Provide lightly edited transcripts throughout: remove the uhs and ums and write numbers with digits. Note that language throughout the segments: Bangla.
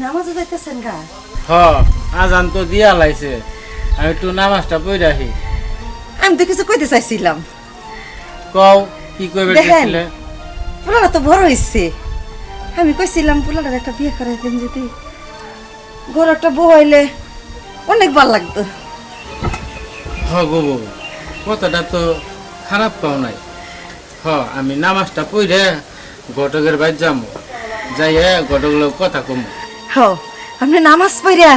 নামাজে যাইতেছেন গা? আজান তো দিয়া লাইছে, আমি একটু নামাজটা পড়ে রাখি। আমি তো কিছু কইতে চাইছিলাম। কও কি কইবে চাইছিলে? পোলাটা তো বড় হইছে, আমি কইছিলাম পোলাটার একটা বিয়ে করাইতেন যদি, ঘর একটা বউ হইলে অনেক ভালো লাগতো। গো বউ, কথাটা তো খারাপ পাও নাই। আমি নামাজটা পড়ে ঘটকের বাড়ি যাবো, যাইয়া ঘটকগুলো কথা কমু। আপনি নামাজ পড়িয়া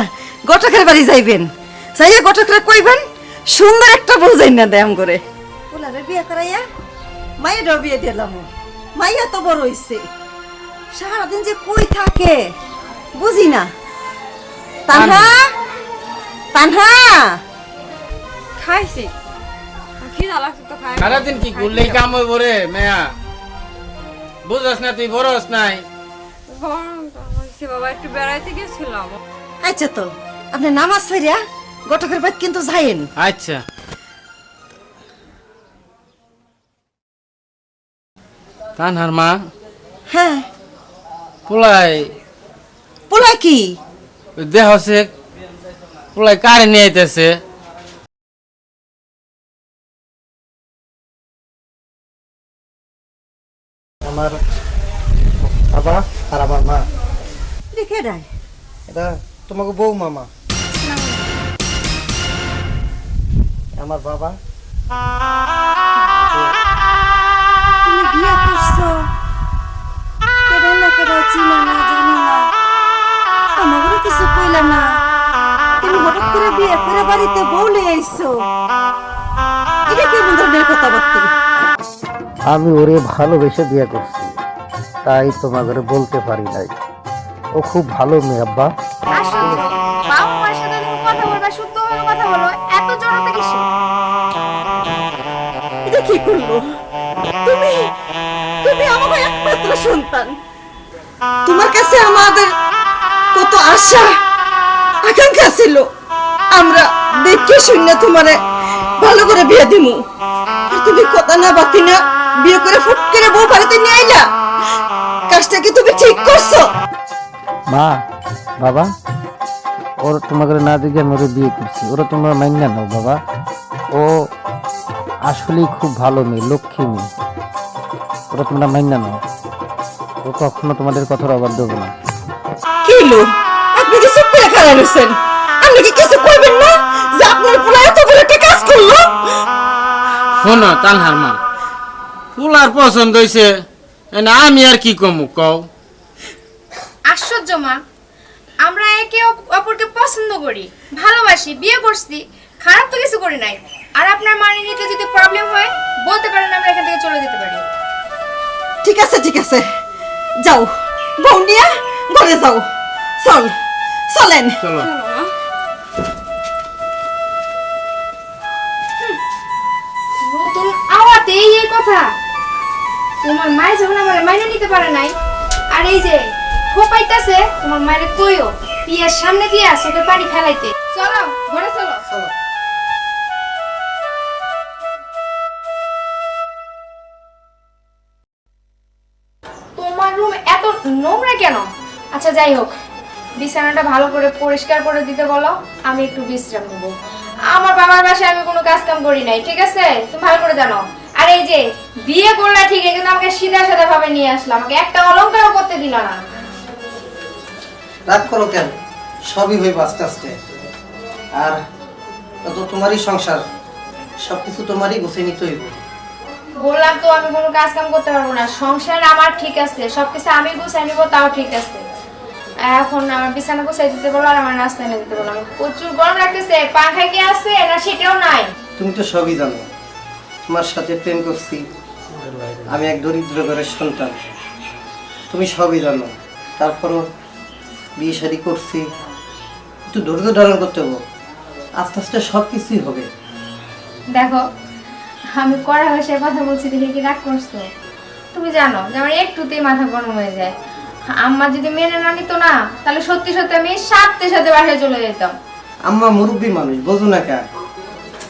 ঘটকের বাড়ি যাইবেন, যাইয়া ঘটকরে কইবেন সুন্দর একটা বউ যাইনা দেম করে পোলারে বিয়ে করাইয়া মাইয়াটাও বিয়ে দিলাম। মাইয়া তো বড় হইছে, সারাদিন যে কই থাকে বুঝি না। তানহা, তানহা খাইছি, খিদা লাগছে তো খাই। সারাদিন কি করলেই কাম হইব রে মেয়া, বুঝাস না তুই বড় হস নাই। বাবা একটু বেড়াইতে গেছিলাম। আচ্ছা তো আপনি নামাজ পড়িয়া ঘটকের বাড়ি কিন্তু যাইেন। আচ্ছা। তানহার মা? হ্যাঁ। পোলাই পোলাই কি দেহ সে পোলাই কারে নিয়ে আইতেছে? আমার বাবা আর আমার মা। দেখে নাই এটা তোমাকে বউ মামা। আমার বাবা। তুমি বিয়ে করছো, কেডা না কেডা চিনা না জানি না, আমারও কিছু কইলা না, তুমি হঠাৎ করে বিয়ে করে বাড়িতে বউলে আইছো, এটা কেমন ধরনের কথাবার্তা? আমি ওরে ভালোবেসে বিয়ে করছি, তাই তোমাকে বলতে পারি নাই। ও খুব ভালো মেয়ে আব্বা। বাবা মার সাথে তুমি কথা বলবা, শুদ্ধভাবে কথা বলো, এত জড়তা কিসে? এটা কি করলো? তুমি তুমি আমার একমাত্র সন্তান, তোমার কাছে আমাদের কত আশা আকাঙ্ক্ষা ছিল, আমরা দেখে শুনে তোমারে ভালো করে বিয়ে দিমু, আর তুমি কথা না বাতি না বিয়ে করে ফুট করে বউ বাড়িতে নিয়ে আইলা। কাজটা কি তুমি ঠিক করছো? মা বাবা, ওর তোমাকে না দেখে আমি ওরে বিয়ে করছি, ওরা তোমরা মাইনা নাও বাবা। ও আসলেই খুব ভালো মেয়ে, লক্ষ্মী মেয়ে, ওরা তোমরা মাইনা নাও। ও কখনো তোমাদের কথার অবাধ্য দেবো না। কি লো, আপনি কি চুপ করে খাড়া রয়েছেন? আপনি কি কিছু কইবেন না যে আপনার পোলা এত বড় একটা কাজ করলো? শোনো তানহার মা, পোলার পছন্দ হইছে, আমি আর কি কমু কও? আশ্চর্য মা, আমরা একে অপরকে পছন্দ করি, ভালোবাসি, বিয়ে করছি, খারাপ তো কিছু করি নাই। আর আপনার মানি নিতে যদি প্রবলেম হয় বলতে পারেন, আমরা এখান থেকে চলে যেতে পারি। ঠিক আছে ঠিক আছে, যাও বউ নিয়ে ঘরে যাও। চলেন। চলো। নতুন আওয়াতে এই কথা, তোমার মায়ে যখন আমার মাইনে নিতে পারে নাই, আর এই যে খোপাইতাছে, তোমার মায়ের কইও বিয়ের সামনে দিয়ে চোখের পানি ফেলাইতে। চলো ঘরে চলো। তোমার রুম এত নোংরা কেন? আচ্ছা যাই হোক, বিছানাটা ভালো করে পরিষ্কার করে দিতে বলো, আমি একটু বিশ্রাম নেব। আমার বাবার বাসায় আমি কোনো কাজ কাম করি নাই, ঠিক আছে? তুমি ভালো করে জানো। আর এই যে বিয়ে করলা ঠিক, কিন্তু আমাকে সিধা সাদা ভাবে নিয়ে আসলাম, আমাকে একটা অলংকারও করতে দিল না। রাগ করো কেন? সবই হইব আস্তে আস্তে। আর তো তোমারই সংসার, সবকিছু তোমারই গুছিয়ে নিতে হইব। বললাম তো আমি কোনো কাজ কাম করতে পারবো না, সংসার আমার ঠিক আছে, সবকিছু আমি গুছিয়ে নিবো, তাও ঠিক আছে। এখন আমার বিছানা গুছিয়ে দিতে বলো, আর আমার নাস্তা এনে দিতে বলো। প্রচুর গরম লাগতেছে, পাখা কি আছে না সেটাও নাই। তুমি তো সবই জানো, তোমার সাথে প্রেম করছি, আমি এক দরিদ্র ঘরের সন্তান, তুমি সবই জানো। তারপরও বিয়ে শাদী করছি, একটু ধৈর্য ধারণ করতে হবে, আস্তে আস্তে সব কিছুই হবে। দেখো, আমি কড়া ভাষায় কথা বলছি দেখে কি রাগ করছো? তুমি জানো যে আমার একটুতেই মাথা গরম হয়ে যায়। আম্মা যদি মেনে না নিত না, তাহলে সত্যি সত্যি আমি সাথে সাথে বাসায় চলে যেতাম। আম্মা মুরব্বী মানুষ, বোঝো না কেন?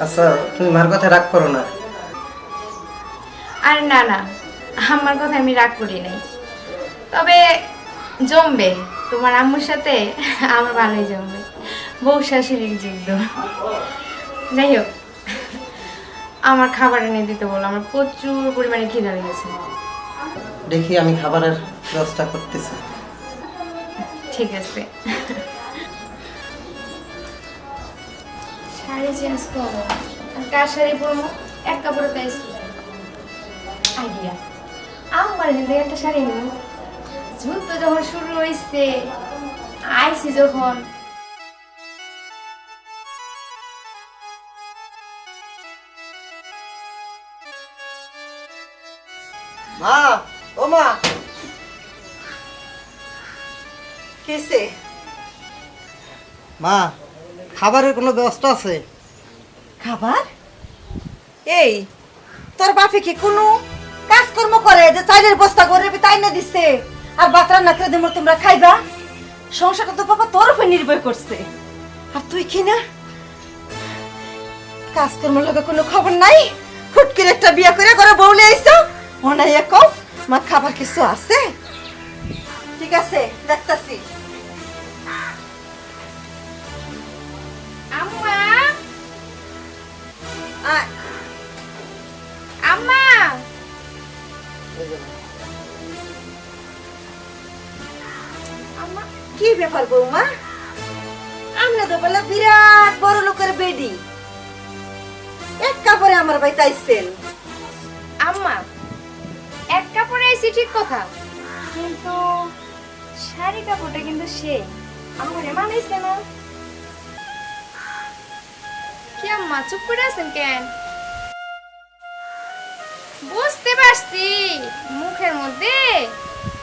আচ্ছা তুমি মার কথা রাগ করো না। আর না না, আম্মার কথা আমি রাগ করি নাই, তবে জমবে। তোমার আম্মুর সাথে আমার ভালোই জমবে, বউ শাশুড়ির যুদ্ধ। যাই হোক, আমার খাবার এনে দিতে বলো, আমার প্রচুর পরিমাণে খিদা লেগেছে। দেখি আমি খাবারের ব্যবস্থা করতেছি। ঠিক আছে। শাড়ি চেঞ্জ করবো, আর কার শাড়ি পরবো? এক কাপড়ে পেয়েছি আইডিয়া, আমার এখান থেকে একটা শাড়ি নিব। যুদ্ধ যখন শুরু হয়েছে, আইসি যখন, মা, ও মা, কিসে? মা, খাবারের কোনো ব্যবস্থা আছে? খাবার? এই তোর বাপে কি কোনো কাজকর্ম করে যে চাইলের বস্তা করে তাই না দিচ্ছে আর বাতরা না করে দেবো তোমরা খাইবা? সংসারটা তো বাবা তোর উপর নির্ভর করছে, আর তুই কি না কাজকর্ম লোকে কোনো খবর নাই? হুট করে একটা বিয়া করে ঘরে বউলে আইছো, অনাইয়া কও মা খাবার কিছু আছে? ঠিক আছে, দেখতাছি। আম্মা, আয়। আম্মা, আম্মা, কি ব্যাপার বৌমা? আমরা তো বলে বিরাট বড় লোকের বেডি, এক কাপড়ে আমার বাড়িতে আইছেন। আম্মা, এক কাপড়ে আইছি ঠিক কথা, কিন্তু শাড়ি কাপড়টা কিন্তু সে আমারে মানাইছে না। কি আম্মা চুপ করে আছেন কেন? বুঝতে পারছি মুখের মধ্যে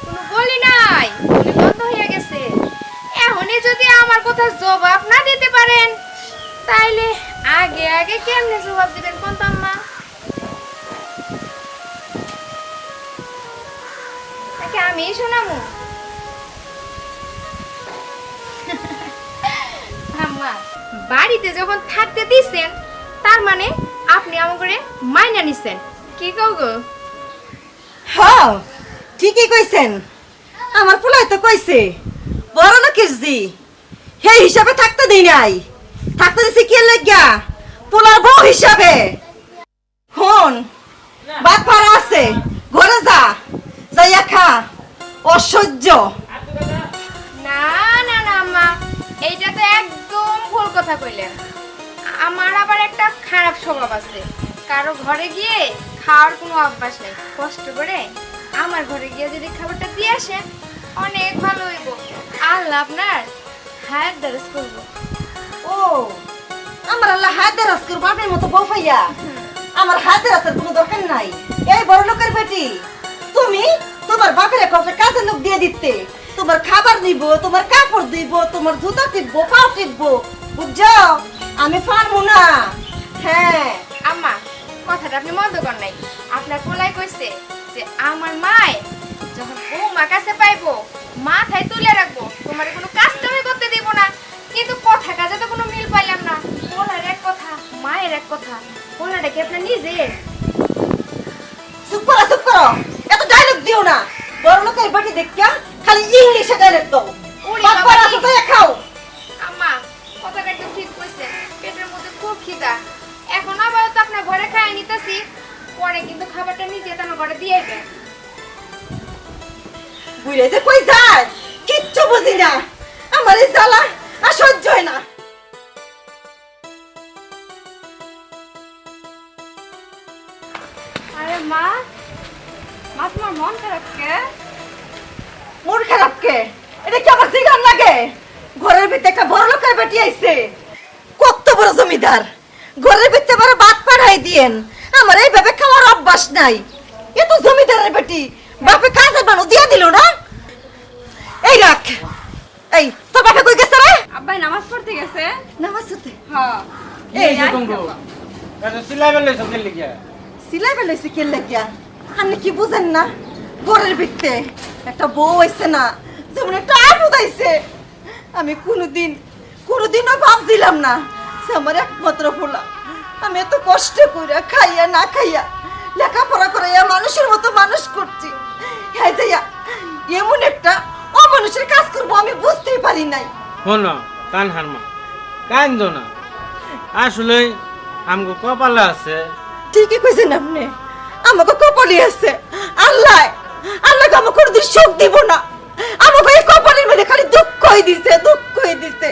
কোনো বলি নাই, বলি বন্ধ হয়ে গেছে। এখনই যদি আমার কথা জবাব না দিতে পারেন, তাইলে আগে আগে কেমনে জবাব দিবেন কোন তো আম্মা? তাকে আমি শোনামু? আম্মা, বাড়িতে যখন থাকতে দিছেন, তার মানে আপনি আমাকে মাইনা নিছেন, কি কও গো? হ্যাঁ ঠিকই কইছেন, আমার পোলাই তো কইছে বড় লোকের জি, সেই হিসাবে থাকতে দিই নাই, থাকতে দিছি কি লাগিয়া? পোলার বউ হিসাবে। হন বাদ পাড়া আছে, ঘরে যা, যাইয়া খা। অসহ্য। না না না আম্মা, এইটা তো একদম ভুল কথা কইলেন। আমার আবার একটা খারাপ স্বভাব আছে, কারো ঘরে গিয়ে খাওয়ার কোনো অভ্যাস নেই। কষ্ট করে আমার ঘরে গিয়ে যদি খাবারটা দিয়ে আসেন, অনেক ভালো হইব। আল্লাহ আপনার হায়াত দারাজ করবো। ও আমার আল্লাহ হাত দেরাজ করবো আপনার মতো বউ পাইয়া? আমার হাত দেরাজের কোনো দরকার নাই। এই বড় লোকের বেটি, তুমি তোমার বাপের একটা কাজের লোক দিয়ে দিতে, তোমার খাবার নিব, তোমার কাপড় দিব, তোমার জুতা টিপবো, পাও টিপবো, বুঝছো? আমি পারবো না। হ্যাঁ আম্মা, কথাটা আপনি মন্দ কর নাই। আপনার পোলাই কইছে যে আমার মায় যখন বৌমা কাছে পাইবো মাথায় তুলে রাখবো, তোমার কোনো কাজ তুমি করতে দিব না। কিন্তু কথা কাজে তো কোনো মিল পাইলাম না। পোলার এক কথা, মায়ের এক কথা। পোলাটা কি আপনার নিজে? চুপ করো, চুপ করো, এত ডায়লগ দিও না। বড় লোকের বেটি দেখিয়া খালি ইংলিশে ডায়লগ দাও। ওরে বাপ বাবা পাড়া রে। আছে, খাও। আম্মা, কথাটা একদম ঠিক কইছে। পেটের মধ্যে খুব খিদা। এখন আবার তো আপনার ঘরে খাই নিতেছি, পরে কিন্তু খাবারটা নিজে তোমার ঘরে দিয়ে যাবে। বুঝলে যে কই যায় কিচ্ছু বুঝি না, আমার এই জ্বালা আর সহ্য হয় না। আরে মা, মা তোমার মন খারাপ কে? মন খারাপ কে? এটা কি আমার জিগান লাগে? ঘরের ভিতরে একটা বড় লোকের বেটি আইছে, কত বড় জমিদার, ঘরের ভিতরে বড় ভাত পাঠাই দিয়েন। আমার এইভাবে খাওয়ার অভ্যাস নাই। এ তো জমিদারের বেটি, বাপে কাজের বানো দিয়া দিল না। এই রাখ, এই তোর বাপে কই গেছে রে? আব্বাই নামাজ পড়তে গেছে। নামাজ পড়তে? হ্যাঁ। এই যে তোমরা এটা সিলাই বেলে সকেল লিখা সিলাই বেলাইছে কে লাগিয়া? আপনি কি বুঝেন না? ঘরের ভিতরে একটা বউ আইছে না, যেমন একটা আপদ আইছে। আমি কোনোদিনও ভাবছিলাম না সে আমার একমাত্র পোলা। আমি এত কষ্ট করে খাইয়া না খাইয়া লেখাপড়া করাইয়া মানুষের মতো মানুষ করছি, হ্যাঁ যাইয়া এমন একটা মানুষের কাজ করবো আমি বুঝতেই পারি নাই। শোনো কান হারমা, কান্দো না। আসলে আমগো কপালে আছে। ঠিকই কইছেন আপনি, আমাকে কপালই আছে। আল্লাহ আল্লাহকে আমাকে কোনোদিন সুখ দিব না, আমাকে এই কপালের মধ্যে খালি দুঃখই দিছে, দুঃখই দিছে।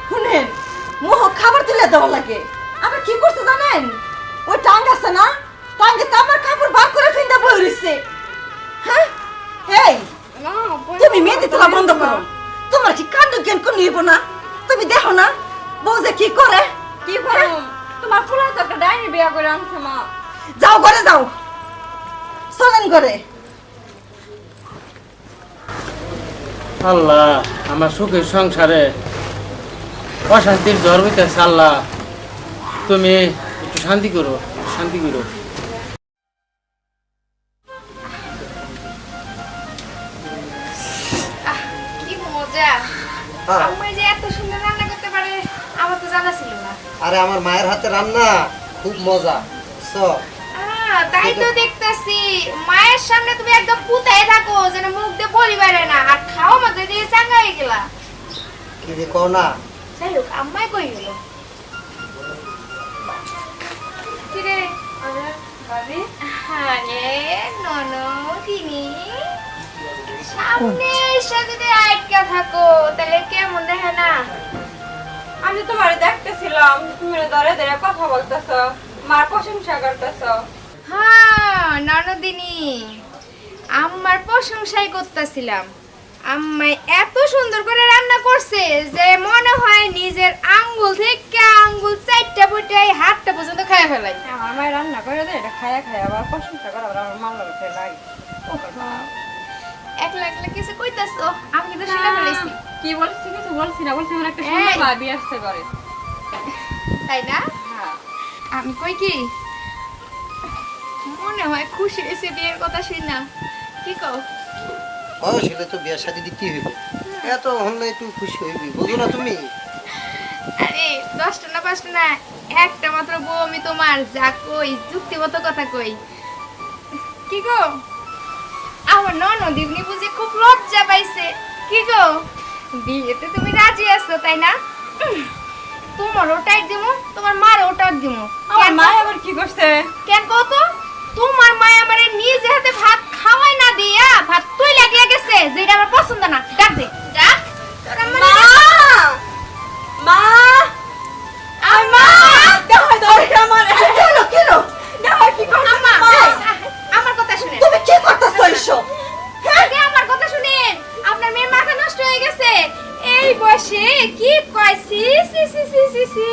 শুনেন, মোহ খাবার তুলে দেওয়া লাগে। আমার কি করতে জানেন? ওই টাঙ্গ আছে না, টাঙ্গে তো আমার কাপড় ভাগ করে ফিন্দা বই রইছে। হ্যাঁ এই তুমি মেহেদি তোলা বন্ধ করো। তোমার কি কাণ্ড জ্ঞান কোন নিব না? তুমি দেখো না বউ যে কি করে। কি করো? তোমার ফুলা তো একটা ডাইনি বিয়া করে আনছে মা। যাও ঘরে যাও, চলেন ঘরে। আল্লাহ, আমার সুখের সংসারে অশান্তির জ্বর হইতেছে। আল্লাহ, তুমি একটু শান্তি করো, শান্তি করো। কি মজা! হ্যাঁ। আম্মা যে এত সুন্দর রান্না করতে পারে আমার তো জানা ছিল না। আরে আমার মায়ের হাতে রান্না খুব মজা। বুঝছো? তাই তো দেখতেছি মায়ের সামনে তুমি একদম পুতায় থাকো, যেন মুখ দিয়ে বলি বেরে না, আর খাও মধ্যে দিয়ে চাঙ্গা হয়ে গেলা। কি যে কও না। যাই হোক, আম্মাই কই গেল? কিরে ভাবি? আরে ননদিনী, সামনে এসে যদি আটকা থাকো তাহলে কেমন দেখে না? আমি তোমার দেখতেছিলাম, তুমি ধরে ধরে কথা বলতেছ, মার প্রশংসা করতেছ। হ্যাঁ ননদিনী, আম্মার প্রশংসাই করতেছিলাম। আম্মাই এত সুন্দর করে রান্না করছে যে মনে হয় নিজের আঙ্গুল থেকে আঙ্গুল চারটা ফুটাই হাতটা পর্যন্ত খায় ফেলাই। আমার মায়ের রান্না করে দেয়, এটা খায়া খায়া আবার প্রশংসা করে, আবার আমার মাল লাগে লাগে। একলা একলা কিছু কইতাছো, আমি কিন্তু শুনে ফেলেছি। কি বলছি? কিছু বলছি না, বলছি আমার একটা এই। সুন্দর ভাবি আসতে করে। তাই না? হ্যাঁ। আমি কই কি মনে হয় খুশি হয়েছে বিয়ের কথা শুনে। কি কও? বয়স হলে তো বিয়ে শাদী দিতে হইবে, এত হলে একটু খুশি হইবি, বুঝো না তুমি? আরে 10টা না 5টা না, একটা মাত্র বউ আমি তোমার, যা কই যুক্তিগত কথা কই। কি গো, আমার ননদিনী বুঝি খুব লজ্জা পাইছে। কি গো, বিয়েতে তুমি রাজি আছো তাই না? তোমার ওটাই দিমু, তোমার মার ওটাই দিমু। আমার মা আবার কি করছে? কেন কও তো? তোমার মা আমারে নিজে হাতে ভাত খাওয়াই না দিয়া ভাত তুই লাগিয়ে গেছে, যেটা আমার পছন্দ না। ডাক দে, ডাক তোর আম্মা। মা! আম্মা! দেখো দেখো আমার কেলো কেলো দেখো কি করছ। আম্মা, আমার কথা শুনেন। তুমি কি করতেছো এসব? আগে আমার কথা শুনেন, আপনার মেয়ের মাথা নষ্ট হয়ে গেছে এই বয়সে। কি কয়? সি সি সি সি সি সি,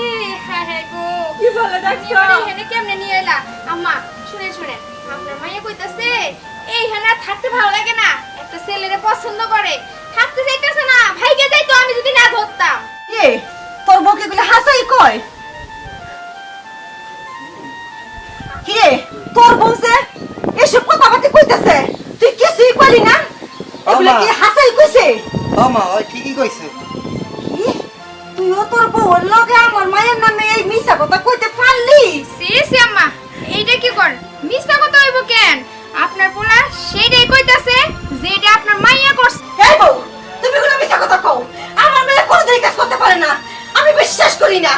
হ্যাঁ হ্যাঁ গো, কি বলে দেখছো? এখানে কেমনে নিয়ে এলা? আম্মা শুনেন শুনেন, আপনার মাইয়া কইতাছে এইখানে আর থাকতে ভালো লাগে না, একটা ছেলেরে পছন্দ করে, থাকতে চাইতেছে না, ভাইকে যাইতো আমি যদি না ধরতাম। এ তোর বউকে গুলো হাসাই কয় কি রে? তোর বউছে এসব কথাবার্তা কইতাছে, তুই কিছুই কইলি না? এগুলো কি হাসাই কইছে? ও মা, ওই ঠিকই কইছে। কি? তুইও তোর বউর লগে আমার মায়ের নামে এই মিছা কথা কইতে পারলি? সি সি আম্মা, এইটা কি কর? মিথ্যা কথা হইব কেন? আপনার পোলা সেইটাই কইতাছে যেটা আপনার মাইয়া করছে। এই বউ, তুমি কোনো মিছা কথা কও। আমার মেয়ে কোনোদিন কাজ করতে পারে না, আমি বিশ্বাস করি না।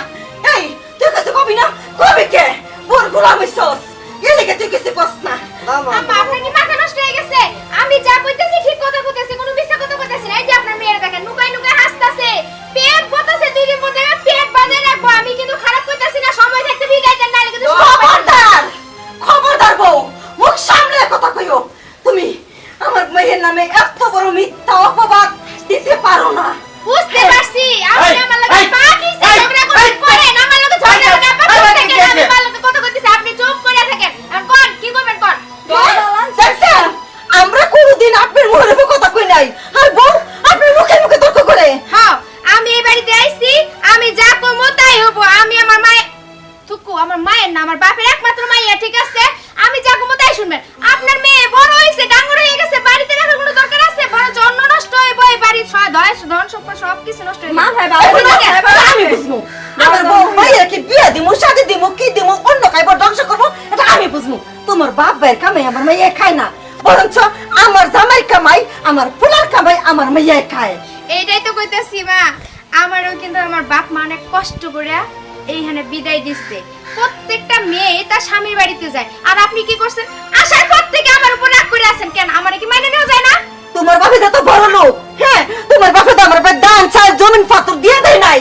এই তুই কিছু কবি না? কবি কে? বোর গোলাম হইছস, এর লেগে তুই কিছু কস না। না মা, আম্মা, আপনার কি মাথা নষ্ট হয়ে গেছে? আমি যা কইতাছি ঠিক কথা কইতাছি, কোনো মিথ্যা কথা কইতাছি না। এই যে আপনার মেয়ের দেখেন নুকাই নুকাই হাসতাছে, পেট বতাছে, দুই দিন মধ্যে পেট বাজে রাখবো। আমি কিন্তু খারাপ কইতাছি না, সময় থাকতে বিগাইতেন না, কিন্তু খবরদার, খবরদার বউ, মুখ সামলে কথা কইও। তুমি আমার মেয়ের নামে এত বড় মিথ্যা অপবাদ দিতে পারো না। বুঝতে পারছি আপনি এই, আমার লগে এই, বাকি এই, ঝগড়া করেন, আমার লগে ঝগড়া করেন, আপনি চুপ থাকেন, আমি আমার লগে কথা কইতেছি, আপনি চুপ করে থাকেন। আর কোন কি করবেন কোন? দেখছেন, আমরা কোনোদিন আপনার মুখের উপর কথা কই নাই, আর বউ আপনার মুখে মুখে তর্ক করে। হ্যাঁ, আমি এই বাড়িতে আইছি, আমি যা কইমু তাই হবো। আমি আমার মায়ের থুকু, আমার মায়ের না, আমার বাপের একমাত্র মাইয়া, ঠিক আছে? আমি যা কইমু তাই শুনবেন। আপনার মেয়ে বড় হইছে, ডাঙর হয়ে গেছে, বাড়িতে রাখার কোনো দরকার আছে? বড় জন্য নষ্ট হইব, এই বাড়ির ধন সম্পদ সব কিছু নষ্ট হইব। মা ভাই আমি বুঝবো, আমার বউ মাইয়া কি বিয়ে দিমু, শাদি দিমু, কি দিমু, অন্য কাইব ধ্বংস করবো, এটা আমি বুঝবো। তোমার বাপ ভাইয়ের কামে আমার মাইয়া খায় না, বরঞ্চ আমার জামাই কামাই, আমার পোলার কামাই আমার মেয়ে খায়। এইটাই তো কইতাছি মা, আমারও কিন্তু আমার বাপ মা অনেক কষ্ট করে এইখানে বিদায় দিচ্ছে। প্রত্যেকটা মেয়ে তার স্বামীর বাড়িতে যায়, আর আপনি কি করছেন? আসার পর থেকে আমার উপর রাগ করে আছেন কেন? আমারে কি মাইনে নেওয়া যায় না? তোমার বাপে তো বড় লোক, হ্যাঁ তোমার বাপে তো আমার বাপে দান চাল জমিন পাথর দিয়ে দেয় নাই।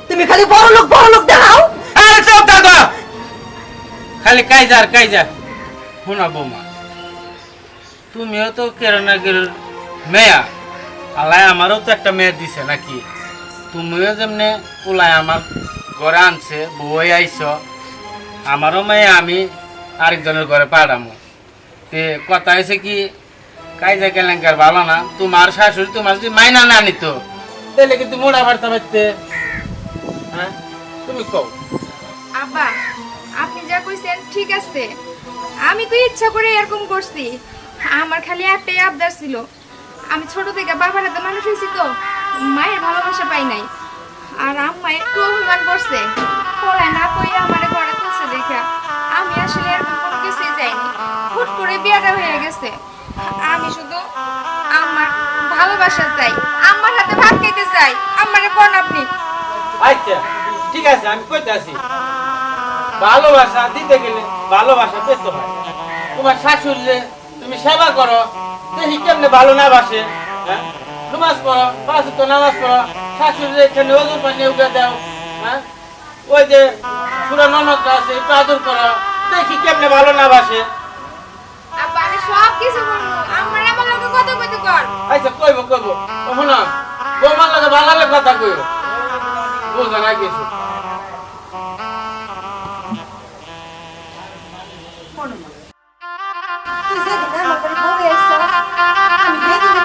তুমি খালি বড় লোক দেখাও। আরে চুপ থাকো, খালি কাইজা শোনা বৌমা, তুমিও তো কেরনাগের মেয়া, আল্লাহ আমারও তো একটা মেয়ে দিছে নাকি? তুমিও যেমনে পোলায় আমার ঘরে আনছে, বউই আইছ, আমারও মেয়ে আমি আরেকজনের ঘরে পাঠামো। তে কথা হয়েছে কি, কাইজা কেলেঙ্কার ভালো না। তোমার শাশুড়ি তোমার যদি মাইনা না নিত তাহলে কিন্তু মোড়া বাড়তে পারতে। হ্যাঁ তুমি কও। আব্বা, আপনি যা কইছেন ঠিক আছে, আমি তো ইচ্ছা করে এরকম করছি। আমার খালি একটাই আবদার ছিল, আমি ছোট থেকে বাবার হাতে মানুষ হয়েছি তো মায়ের ভালোবাসা পাই নাই। আর আম্মা একটু অভিমান করছে, পড়ায় না কই আমারে ঘরে তুলছে দেখা। আমি আসলে এরকম কোনো কিছুই চাইনি, হুট করে বিয়েটা হয়ে গেছে। আমি শুধু আমার ভালোবাসা চাই, আমার হাতে ভাত খেতে চাই। আমারে কোন আপনি আচ্ছা ঠিক আছে, আমি কইতে আছি, ভালোবাসা দিতে গেলে ভালোবাসা পেতে হয়। তোমার শাশুড়ি তুমি সেবা করো, দেখি কেমনে ভালো না বাসে। হ্যাঁ নামাজ পড়ো, 5 ওয়াক্ত নামাজ পড়ো, শাশুড়ি এখানে ওজন পানি উঠে দাও। হ্যাঁ ওই যে সুরা ননদটা আছে একটু আদর করো, দেখি কেমনে ভালো না বাসে। আব্বা আমি সব কিছু করবো, আমার লগে কথা কইতে কর। আচ্ছা কইব শোনো, বৌমার লাগে ভালো লাগে কথা কইও, বুঝো না কিছু। তুই যেদিন আমার বাড়ি বউ আইছস, আমি যেদিন